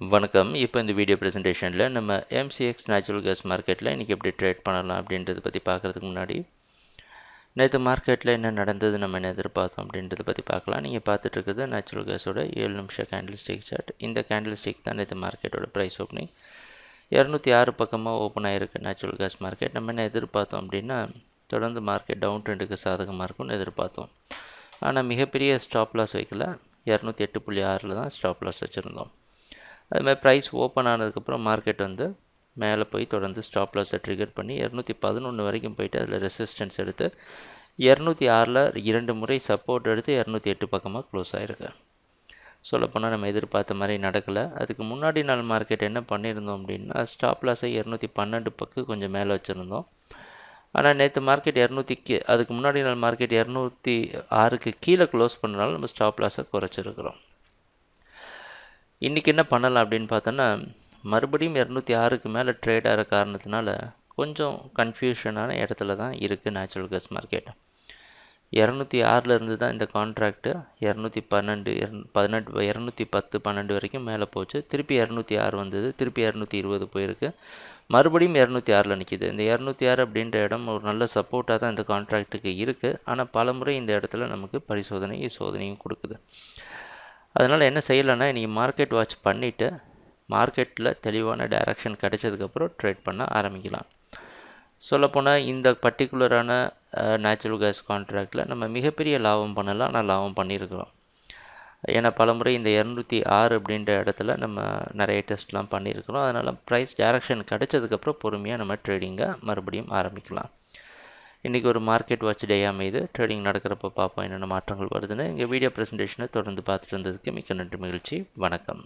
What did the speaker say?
வணக்கம். இப்போ இந்த வீடியோ ப்ரெசன்டேஷனில் நம்ம எம்சிஎக்ஸ் நேச்சுரல் கேஸ் மார்க்கெட்டில் இன்றைக்கி எப்படி ட்ரேட் பண்ணலாம் அப்படின்றத பற்றி பார்க்குறதுக்கு முன்னாடி நேற்று மார்க்கெட்டில் என்ன நடந்தது, நம்ம என்ன எதிர்பார்த்தோம் அப்படின்றத பற்றி பார்க்கலாம். நீங்கள் பார்த்துட்ருக்குது நேச்சுரல் கேஸோட 7 நிமிஷம் கேண்டில் ஸ்டிக் சார்ட். இந்த கேண்டில் ஸ்டிக் தான் நேற்று மார்க்கெட்டோட ப்ரைஸ் ஓப்பனிங் 206 பக்கமாக ஓப்பன் ஆகிருக்கு நேச்சுரல் கேஸ் மார்க்கெட். நம்ம என்ன எதிர்பார்த்தோம் அப்படின்னா தொடர்ந்து மார்க்கெட் டவுன் ட்ரெண்டுக்கு சாதகமாக இருக்கும்னு எதிர்பார்த்தோம். ஆனால் மிகப்பெரிய ஸ்டாப் லாஸ் வைக்கல, 208.6 தான் ஸ்டாப் லாஸ் வச்சுருந்தோம். அதுமாதிரி ப்ரைஸ் ஓப்பன் ஆனதுக்கப்புறம் மார்க்கெட் வந்து மேலே போய் தொடர்ந்து ஸ்டாப் லாஸை ட்ரிகர் பண்ணி 211 வரைக்கும் போயிட்டு அதில் ரெசிஸ்டன்ஸ் எடுத்து 206 2 முறை சப்போர்ட் எடுத்து 208 பக்கமாக க்ளோஸ் ஆகிருக்கு. சொல்லப்போனால் நம்ம எதிர்பார்த்த மாதிரி நடக்கலை. அதுக்கு முன்னாடி நாள் மார்க்கெட் என்ன பண்ணியிருந்தோம் அப்படின்னா ஸ்டாப் லாஸை 212 பக்கம் கொஞ்சம் மேலே வச்சுருந்தோம். ஆனால் நேற்று மார்க்கெட் 200க்கு அதுக்கு முன்னாடி நாள் மார்க்கெட் 206க்கு கீழே க்ளோஸ் பண்ணனால நம்ம ஸ்டாப் லாஸை குறைச்சிருக்கிறோம். இன்றைக்கி என்ன பண்ணலாம் அப்படின்னு பார்த்தோன்னா மறுபடியும் 206க்கு மேலே ட்ரேட் ஆகிற காரணத்தினால கொஞ்சம் கன்ஃபியூஷனான இடத்துல தான் இருக்குது நேச்சுரல் கேஸ் மார்க்கெட். 206 தான் இந்த கான்ட்ராக்டு 212 210 வரைக்கும் மேலே போச்சு. திருப்பி 206 வந்தது, திருப்பி 220 போயிருக்கு, மறுபடியும் 206 நிற்கிது. இந்த 206 அப்படின்ற இடம் ஒரு நல்ல சப்போர்ட்டாக தான் இந்த கான்ட்ராக்டுக்கு இருக்குது. ஆனால் பல முறை இந்த இடத்துல நமக்கு சோதனையும் கொடுக்குது. அதனால் என்ன செய்யலைன்னா இன்றைக்கி மார்க்கெட் வாட்ச் பண்ணிவிட்டு மார்க்கெட்டில் தெளிவான டைரக்ஷன் கிடைச்சதுக்கப்புறம் ட்ரேட் பண்ண ஆரம்பிக்கலாம். சொல்லப்போனால் இந்த பர்டிகுலரான நேச்சுரல் கேஸ் கான்ட்ராக்டில் நம்ம மிகப்பெரிய லாபம் பண்ணலாம், ஆனால் லாபம் பண்ணியிருக்கிறோம். ஏன்னா பலமுறை இந்த 206 அப்படின்ற இடத்துல நம்ம நிறைய டெஸ்ட்லாம் பண்ணியிருக்கிறோம். அதனால் ப்ரைஸ் டைரக்ஷன் கிடைச்சதுக்கப்புறம் பொறுமையாக நம்ம ட்ரேடிங்கை மறுபடியும் ஆரம்பிக்கலாம். இன்றைக்கி ஒரு மார்க்கெட் வாட்ச் டே அமைது. ட்ரேடிங் நடக்கிறப்ப பார்ப்போம் என்னென்ன மாற்றங்கள் வருதுன்னு. எங்கள் வீடியோ ப்ரெசன்டேஷனை தொடர்ந்து பார்த்துட்டு இருந்ததுக்கு மிக்க நன்றி, மகிழ்ச்சி, வணக்கம்.